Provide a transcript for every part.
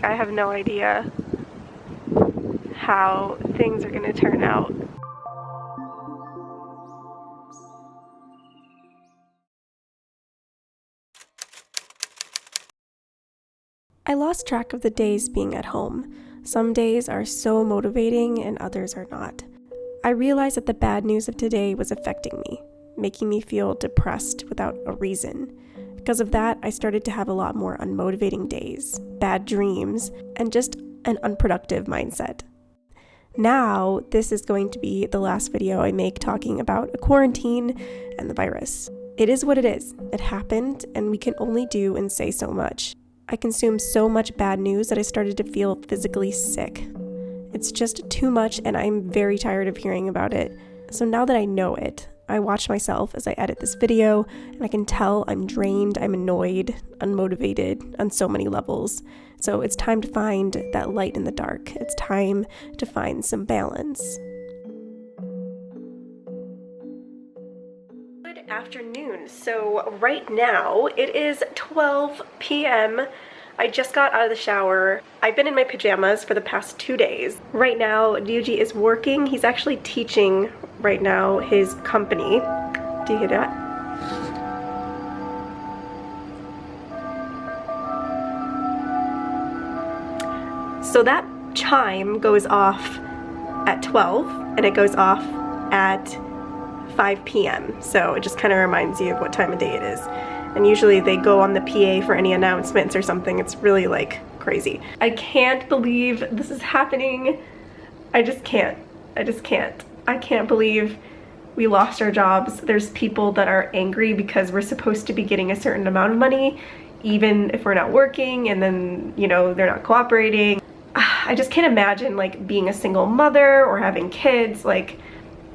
I have no idea how things are going to turn out. I lost track of the days being at home. Some days are so motivating and others are not. I realized that the bad news of today was affecting me, making me feel depressed without a reason. Because of that, I started to have a lot more unmotivating days, bad dreams, and just an unproductive mindset. Now, this is going to be the last video I make talking about a quarantine and the virus. It is what it is. It happened, and we can only do and say so much. I consumed so much bad news that I started to feel physically sick. It's just too much, and I'm very tired of hearing about it. So now that I know it, I watch myself as I edit this video, and I can tell I'm drained, I'm annoyed, unmotivated on so many levels. So it's time to find that light in the dark. It's time to find some balance. Good afternoon. So right now it is 12 p.m. I just got out of the shower. I've been in my pajamas for the past 2 days. Right now, Ryuji is working. He's actually teaching right now his company. Do you hear that? So that chime goes off at 12 and it goes off at 5 p.m. So it just kind of reminds you of what time of day it is. And usually they go on the PA for any announcements or something. It's really like crazy. I can't believe this is happening. I just can't. I can't believe we lost our jobs. There's people that are angry because we're supposed to be getting a certain amount of money, even if we're not working, and then, you know, they're not cooperating. I just can't imagine like being a single mother or having kids. Like,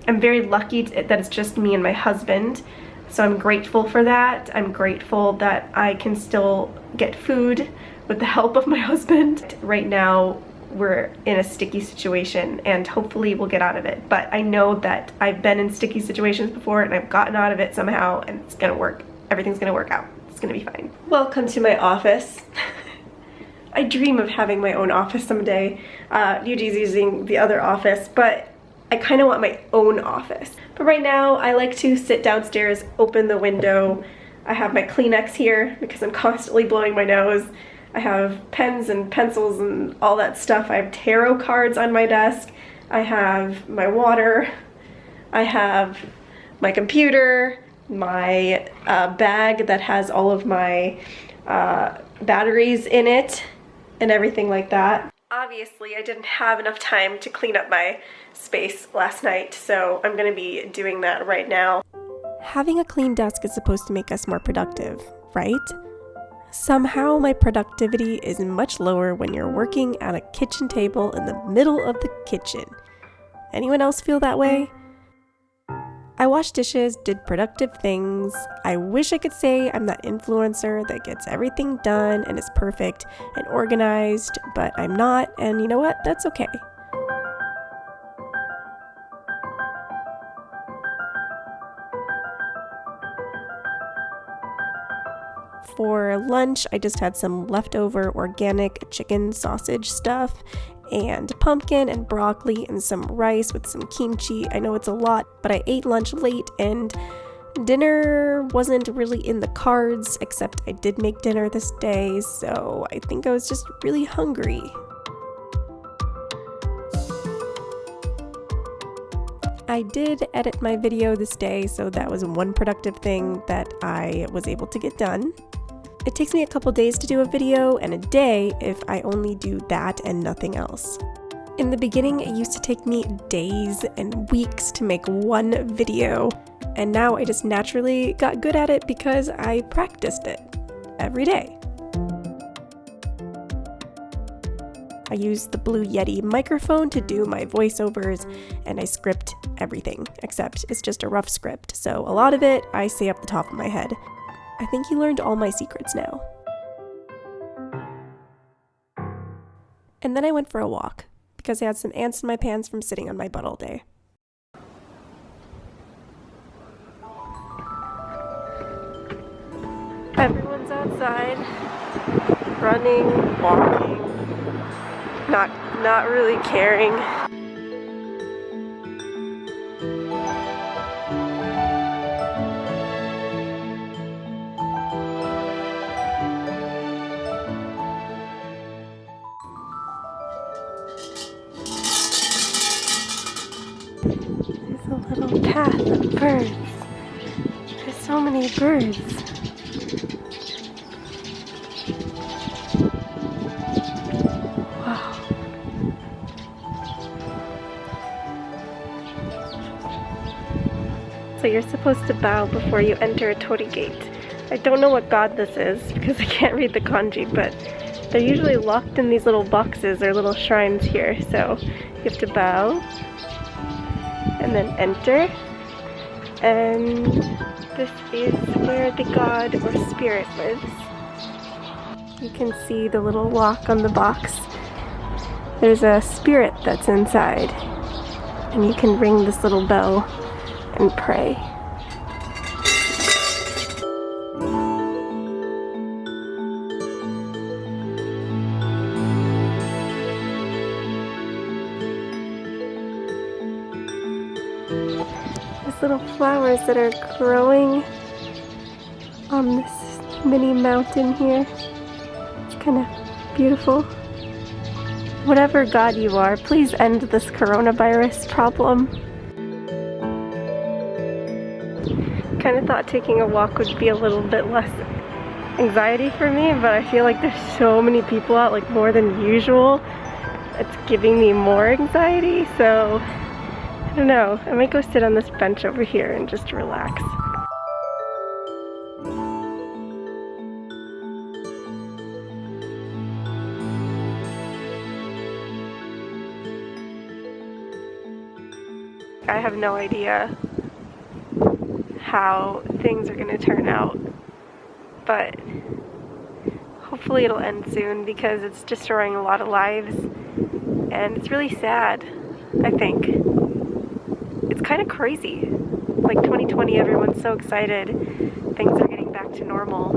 I'm very lucky that it's just me and my husband. So I'm grateful for that. I'm grateful that I can still get food with the help of my husband. Right now, we're in a sticky situation and hopefully we'll get out of it. But I know that I've been in sticky situations before and I've gotten out of it somehow, and it's gonna work. Everything's gonna work out. It's gonna be fine. Welcome to my office. I dream of having my own office someday. Yuji's using the other office, but I kind of want my own office. But right now, I like to sit downstairs, open the window. I have my Kleenex here because I'm constantly blowing my nose. I have pens and pencils and all that stuff. I have tarot cards on my desk. I have my water. I have my computer, my bag that has all of my batteries in it and everything like that. Obviously, I didn't have enough time to clean up my space last night, so I'm gonna be doing that right now. Having a clean desk is supposed to make us more productive, right? Somehow my productivity is much lower when you're working at a kitchen table in the middle of the kitchen. Anyone else feel that way? I washed dishes, did productive things. I wish I could say I'm that influencer that gets everything done and is perfect and organized, but I'm not, and you know what? That's okay. For lunch, I just had some leftover organic chicken sausage stuff and pumpkin and broccoli and some rice with some kimchi. I know it's a lot, but I ate lunch late and dinner wasn't really in the cards, except I did make dinner this day, so I think I was just really hungry. I did edit my video this day, so that was one productive thing that I was able to get done. It takes me a couple days to do a video and a day if I only do that and nothing else. In the beginning, it used to take me days and weeks to make one video, and now I just naturally got good at it because I practiced it every day. I use the Blue Yeti microphone to do my voiceovers, and I script everything, except it's just a rough script, so a lot of it I say up the top of my head. I think you learned all my secrets now. And then I went for a walk, because I had some ants in my pants from sitting on my butt all day. Everyone's outside, running, walking. not really caring. There's a little path of birds. There's so many birds. Wow. So you're supposed to bow before you enter a torii gate. I don't know what god this is because I can't read the kanji, but they're usually locked in these little boxes or little shrines here. So you have to bow and then enter, and this is where the god or spirit lives. You can see the little lock on the box. There's a spirit that's inside, and you can ring this little bell and pray. Little flowers that are growing on this mini mountain here. It's kind of beautiful. Whatever god you are, please end this coronavirus problem. Kind of thought taking a walk would be a little bit less anxiety for me, but I feel like there's so many people out, like more than usual. It's giving me more anxiety, so I don't know, I might go sit on this bench over here and just relax. I have no idea how things are going to turn out, but hopefully it'll end soon because it's destroying a lot of lives and it's really sad, I think. It's kind of crazy. Like 2020, everyone's so excited. Things are getting back to normal.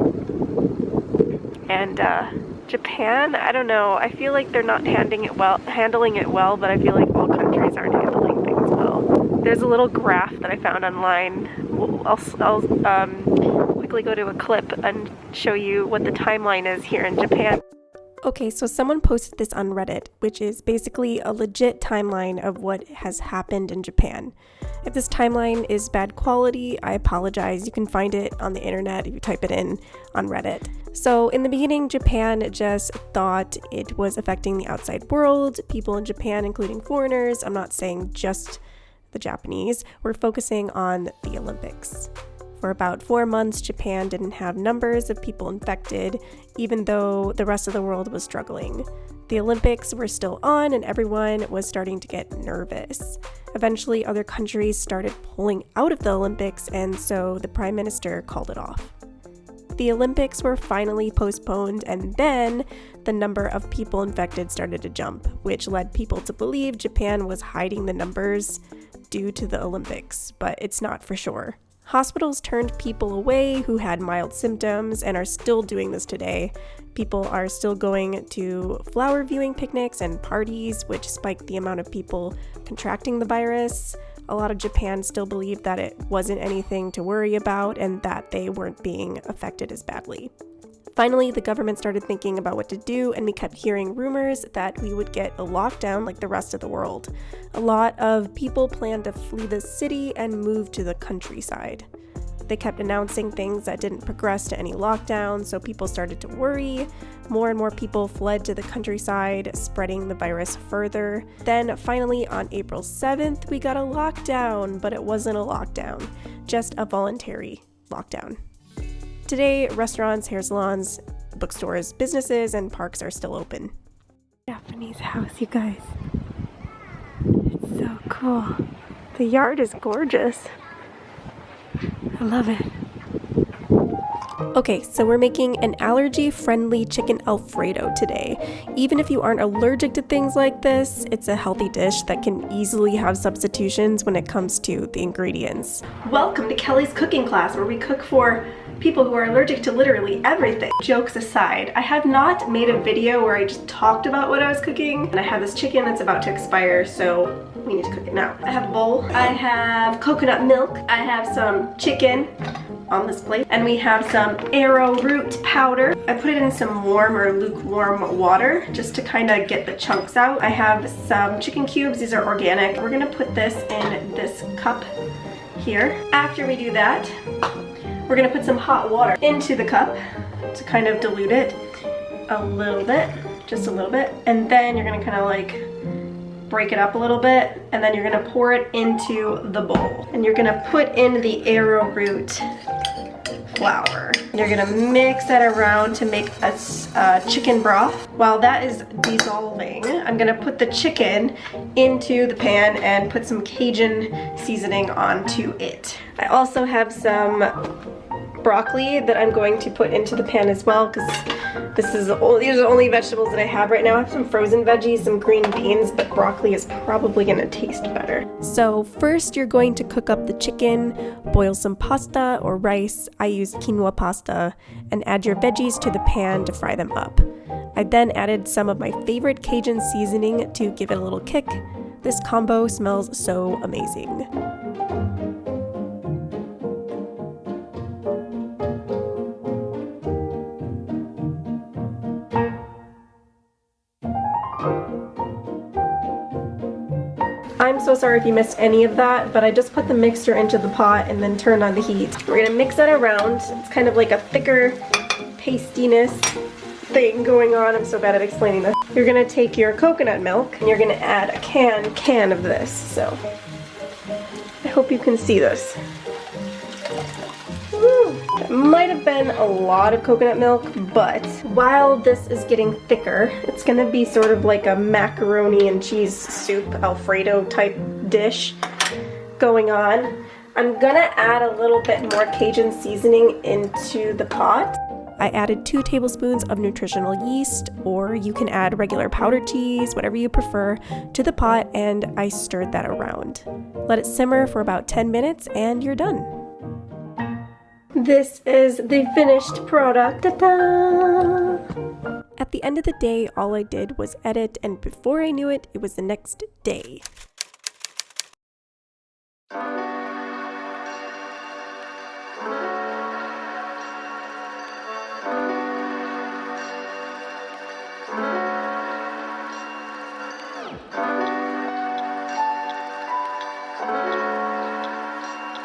And Japan, I don't know. I feel like they're not handling it well, but I feel like all countries aren't handling things well. There's a little graph that I found online. I'll quickly go to a clip and show you what the timeline is here in Japan. Okay, so someone posted this on Reddit, which is basically a legit timeline of what has happened in Japan. If this timeline is bad quality, I apologize. You can find it on the internet if you type it in on Reddit. So in the beginning, Japan just thought it was affecting the outside world. People in Japan, including foreigners, I'm not saying just the Japanese, were focusing on the Olympics. For about 4 months, Japan didn't have numbers of people infected, even though the rest of the world was struggling. The Olympics were still on and everyone was starting to get nervous. Eventually, other countries started pulling out of the Olympics, and so the Prime Minister called it off. The Olympics were finally postponed, and then the number of people infected started to jump, which led people to believe Japan was hiding the numbers due to the Olympics, but it's not for sure. Hospitals turned people away who had mild symptoms and are still doing this today. People are still going to flower viewing picnics and parties, which spiked the amount of people contracting the virus. A lot of Japan still believed that it wasn't anything to worry about and that they weren't being affected as badly. Finally, the government started thinking about what to do, and we kept hearing rumors that we would get a lockdown like the rest of the world. A lot of people planned to flee the city and move to the countryside. They kept announcing things that didn't progress to any lockdown, so people started to worry. More and more people fled to the countryside, spreading the virus further. Then finally, on April 7th, we got a lockdown, but it wasn't a lockdown, just a voluntary lockdown. Today, restaurants, hair salons, bookstores, businesses, and parks are still open. Japanese house, you guys. It's so cool. The yard is gorgeous. I love it. Okay, so we're making an allergy-friendly chicken Alfredo today. Even if you aren't allergic to things like this, it's a healthy dish that can easily have substitutions when it comes to the ingredients. Welcome to Kelly's cooking class, where we cook for people who are allergic to literally everything. Jokes aside, I have not made a video where I just talked about what I was cooking, and I have this chicken that's about to expire, so we need to cook it now. I have a bowl, I have coconut milk, I have some chicken on this plate, and we have some arrowroot powder. I put it in some warm or lukewarm water just to kind of get the chunks out. I have some chicken cubes, these are organic. We're gonna put this in this cup here. After we do that, we're gonna put some hot water into the cup to kind of dilute it a little bit, just a little bit, and then you're gonna kind of like break it up a little bit, and then you're gonna pour it into the bowl. And you're gonna put in the arrowroot flour. You're gonna mix that around to make a chicken broth. While that is dissolving, I'm gonna put the chicken into the pan and put some Cajun seasoning onto it. I also have some broccoli that I'm going to put into the pan as well, because these are the only vegetables that I have right now. I have some frozen veggies, some green beans, but broccoli is probably gonna taste better. So first you're going to cook up the chicken, boil some pasta or rice, I use quinoa pasta, and add your veggies to the pan to fry them up. I then added some of my favorite Cajun seasoning to give it a little kick. This combo smells so amazing. I'm so sorry if you missed any of that, but I just put the mixture into the pot and then turned on the heat. We're gonna mix that around. It's kind of like a thicker pastiness thing going on. I'm so bad at explaining this. You're gonna take your coconut milk and you're gonna add a can of this. So I hope you can see this. That might have been a lot of coconut milk, but while this is getting thicker, it's gonna be sort of like a macaroni and cheese soup, Alfredo type dish going on. I'm gonna add a little bit more Cajun seasoning into the pot. I added 2 tablespoons of nutritional yeast, or you can add regular powdered cheese, whatever you prefer, to the pot, and I stirred that around. Let it simmer for about 10 minutes and you're done. This is the finished product. Ta-da! At the end of the day, all I did was edit, and before I knew it, it was the next day.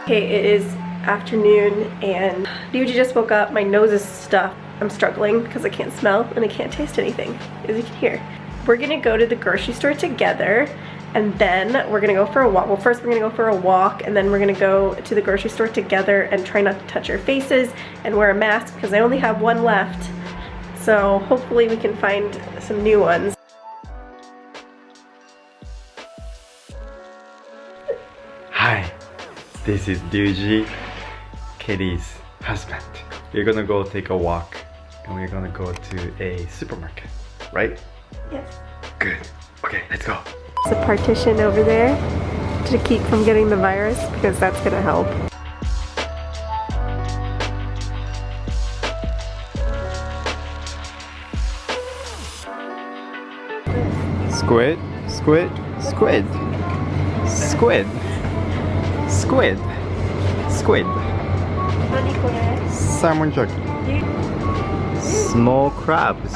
Okay, it is afternoon and Ryuji just woke up. My nose is stuffed. I'm struggling because I can't smell and I can't taste anything, as you can hear. We're gonna go to the grocery store together, and then we're gonna go for a walk. Well, first we're gonna go for a walk, and then we're gonna go to the grocery store together and try not to touch our faces and wear a mask because I only have one left. So hopefully we can find some new ones. Hi, this is Ryuji, Katie's husband. We're gonna go take a walk and we're gonna go to a supermarket, right? Yes. Good. Okay, let's go. There's a partition over there to keep from getting the virus, because that's gonna help. Squid, squid, squid, squid, squid, squid, salmon jerky, small crabs.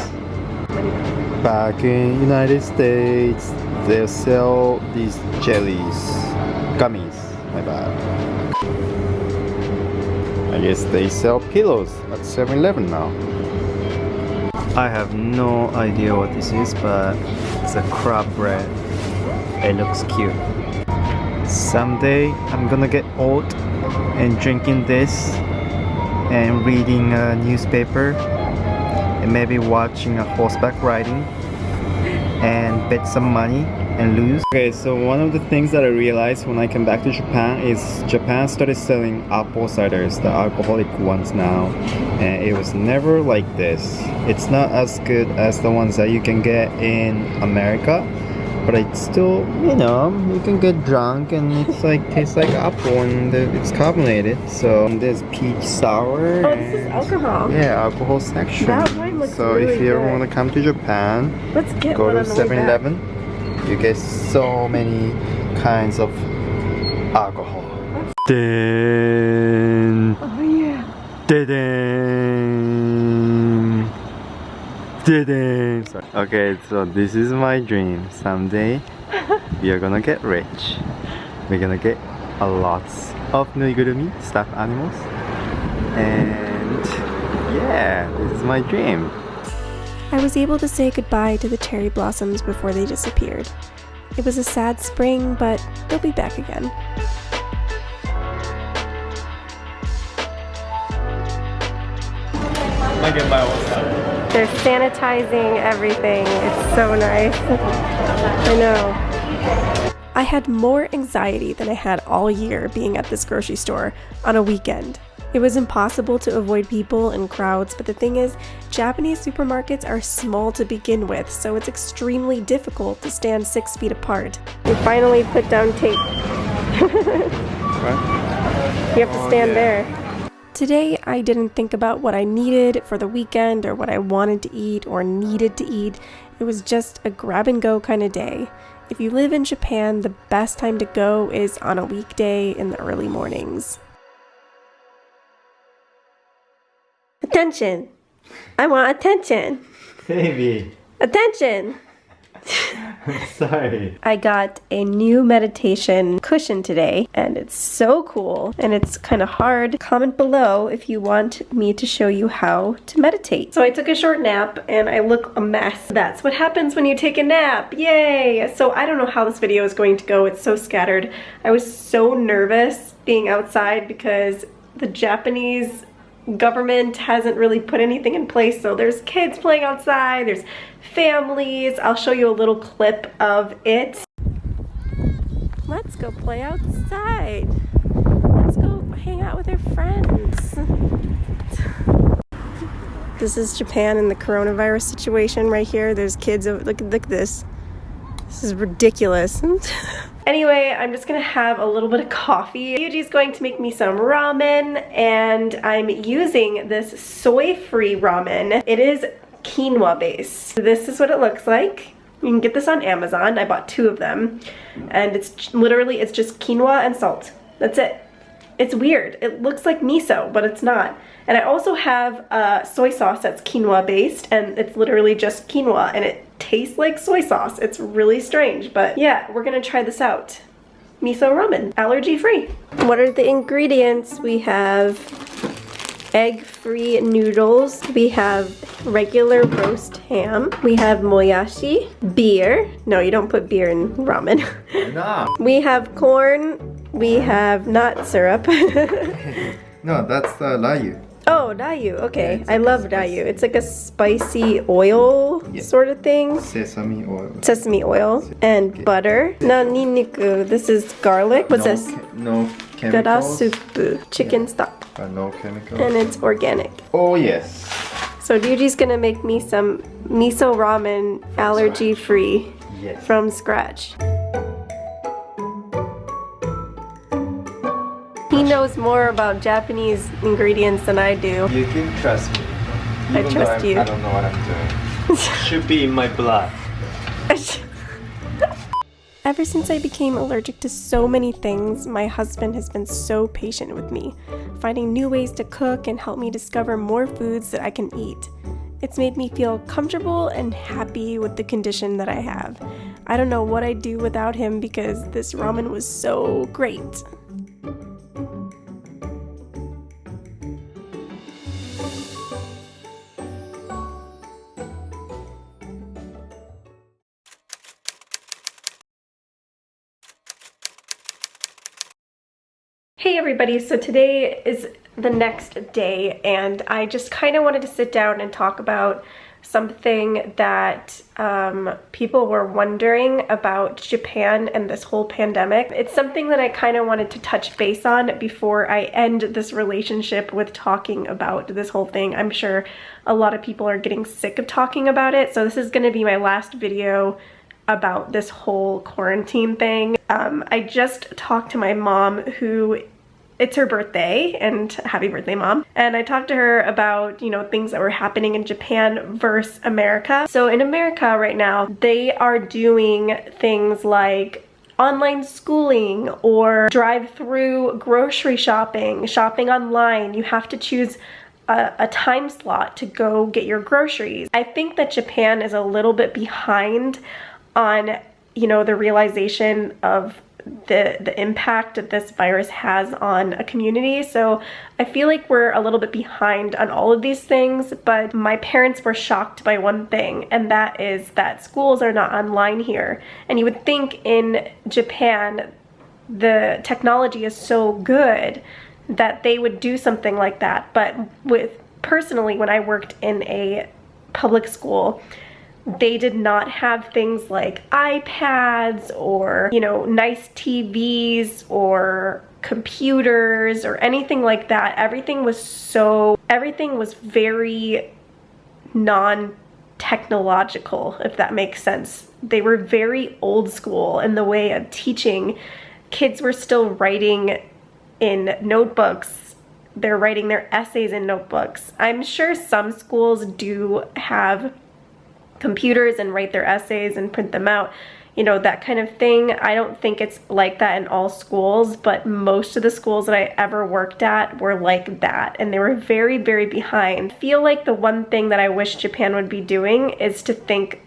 Back in United States, they sell these jellies, gummies, my bad. I guess they sell pillows at 7-Eleven now. I have no idea what this is, but it's a crab bread. It looks cute. Someday I'm gonna get old and drinking this and reading a newspaper and maybe watching a horseback riding and bet some money and lose. Okay, so one of the things that I realized when I came back to Japan is Japan started selling apple ciders, the alcoholic ones now, and it was never like this. It's not as good as the ones that you can get in America, but it's still, you know, you can get drunk and it's like tastes like apple and it's carbonated. So there's peach sour. Oh, this is alcohol. Yeah, alcohol section. That wine looks so really if you ever good. want to come to Japan, Let's get go one to on the way back. 7-Eleven. You get so many kinds of alcohol. Then. Oh yeah. Okay, so this is my dream. Someday we are gonna get rich. We're gonna get a lot of nuigurumi, stuffed animals, and yeah, this is my dream. I was able to say goodbye to the cherry blossoms before they disappeared. It was a sad spring, but they'll be back again. They're sanitizing everything. It's so nice. I know. I had more anxiety than I had all year being at this grocery store on a weekend. It was impossible to avoid people and crowds, but the thing is, Japanese supermarkets are small to begin with, so it's extremely difficult to stand 6 feet apart. We finally put down tape. What? You have to stand there. Today, I didn't think about what I needed for the weekend or what I wanted to eat or needed to eat. It was just a grab and go kind of day. If you live in Japan, the best time to go is on a weekday in the early mornings. Attention! I want attention! Baby, Attention! I'm sorry. I got a new meditation cushion today, and it's so cool, and it's kind of hard. Comment below if you want me to show you how to meditate. So I took a short nap, and I look a mess. That's what happens when you take a nap. Yay! So I don't know how this video is going to go. It's so scattered. I was so nervous being outside because the Japanese government hasn't really put anything in place, so there's kids playing outside, there's families. I'll show you a little clip of it. Let's go play outside. Let's go hang out with our friends. This is Japan in the coronavirus situation right here. There's kids over, look at this. This is ridiculous. Anyway, I'm just gonna have a little bit of coffee. Yuji's going to make me some ramen, and I'm using this soy-free ramen. It is quinoa based. This is what it looks like. You can get this on Amazon. I bought 2 of them, and it's just quinoa and salt. That's it. It's weird. It looks like miso, but it's not. And I also have soy sauce that's quinoa based, and it's literally just quinoa, and it tastes like soy sauce. It's really strange, but yeah, we're gonna try this out. Miso ramen, allergy free. What are the ingredients? We have egg-free noodles. We have regular roast ham. We have moyashi, beer. No, you don't put beer in ramen. No. We have corn. We have nut syrup. No, that's the rayu. Oh, rayu. Okay, Yeah, I love spicy. rayu. It's like a spicy oil sort of thing. Sesame oil. Sesame oil and butter. Na ninniku. This is garlic. What's this? No Gara chemicals. soup. Chicken stock. No chemicals. And it's organic. Oh yes. So Ryuji's gonna make me some miso ramen, allergy free, Yes. from scratch. He knows more about Japanese ingredients than I do. You can trust me. I Even trust though you. I don't know what I'm doing. Should be in my blood. Ever since I became allergic to so many things, my husband has been so patient with me, finding new ways to cook and help me discover more foods that I can eat. It's made me feel comfortable and happy with the condition that I have. I don't know what I'd do without him because this ramen was so great. Hey everybody, so today is the next day and I just kind of wanted to sit down and talk about something that people were wondering about Japan and this whole pandemic. It's something that I kind of wanted to touch base on before I end this relationship with talking about this whole thing. I'm sure a lot of people are getting sick of talking about it, so this is going to be my last video about this whole quarantine thing. I just talked to my mom, who it's her birthday, and happy birthday, Mom. And I talked to her about, you know, things that were happening in Japan versus America. So in America right now, they are doing things like online schooling or drive-through grocery shopping, shopping online. You have to choose a time slot to go get your groceries. I think that Japan is a little bit behind on, you know, the realization of the impact that this virus has on a community. So I feel like we're a little bit behind on all of these things, but my parents were shocked by one thing, and that is that schools are not online here. And you would think in Japan the technology is so good that they would do something like that. But personally, when I worked in a public school, they did not have things like iPads or, you know, nice TVs or computers or anything like that. Everything was very non-technological, if that makes sense. They were very old school in the way of teaching. Kids were still writing in notebooks. They're writing their essays in notebooks. I'm sure some schools do have computers and write their essays and print them out, you know, that kind of thing. I don't think it's like that in all schools, but most of the schools that I ever worked at were like that, and they were very, very behind. I feel like the one thing that I wish Japan would be doing is to think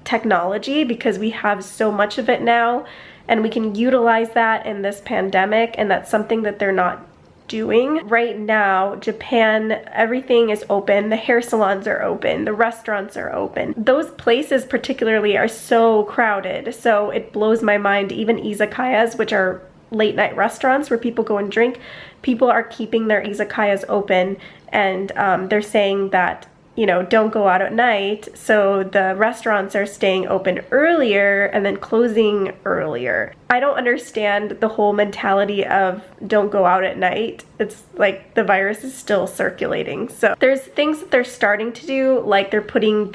technology, because we have so much of it now and we can utilize that in this pandemic, and that's something that they're not doing. Right now, Japan, everything is open. The hair salons are open. The restaurants are open. Those places particularly are so crowded. So it blows my mind. Even izakayas, which are late night restaurants where people go and drink, people are keeping their izakayas open, and they're saying that, you know, don't go out at night. So the restaurants are staying open earlier and then closing earlier. I don't understand the whole mentality of don't go out at night. It's like the virus is still circulating. So there's things that they're starting to do, like they're putting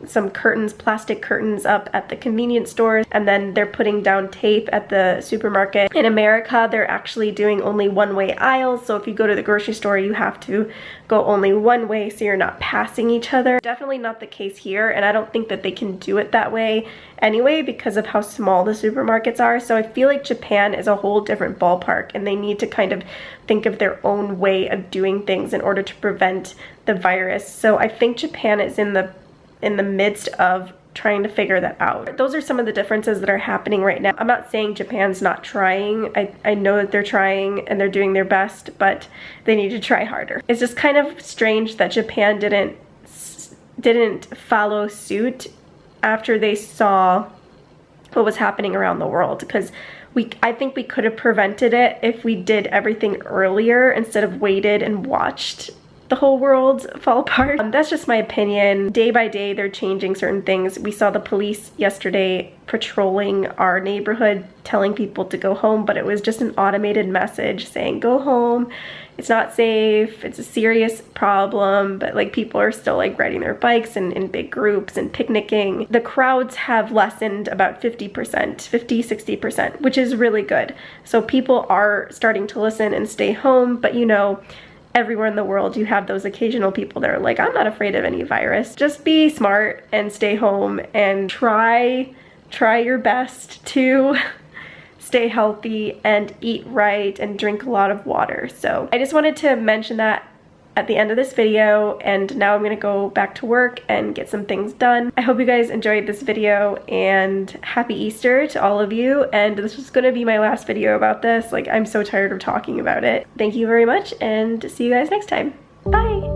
some curtains, plastic curtains up at the convenience stores, and then they're putting down tape at the supermarket. In America, they're actually doing only one-way aisles. So if you go to the grocery store, you have to go only one way so you're not passing each other. Definitely not the case here, and I don't think that they can do it that way anyway because of how small the supermarkets are. So I feel like Japan is a whole different ballpark, and they need to kind of think of their own way of doing things in order to prevent the virus. So I think Japan is in the midst of trying to figure that out. Those are some of the differences that are happening right now. I'm not saying Japan's not trying. I know that they're trying and they're doing their best, but they need to try harder. It's just kind of strange that Japan didn't follow suit after they saw what was happening around the world, because I think we could have prevented it if we did everything earlier instead of waited and watched the whole world fall apart. That's just my opinion. Day by day, they're changing certain things. We saw the police yesterday patrolling our neighborhood, telling people to go home, but it was just an automated message saying, go home. It's not safe. It's a serious problem. But like, people are still like riding their bikes and in big groups and picnicking. The crowds have lessened about 50-60%, which is really good. So people are starting to listen and stay home, but you know, everywhere in the world you have those occasional people that are like, I'm not afraid of any virus. Just be smart and stay home and try your best to stay healthy and eat right and drink a lot of water. So I just wanted to mention that at the end of this video, and now I'm gonna go back to work and get some things done. I hope you guys enjoyed this video, and happy Easter to all of you. And this was gonna be my last video about this. Like, I'm so tired of talking about it. Thank you very much, and see you guys next time. Bye.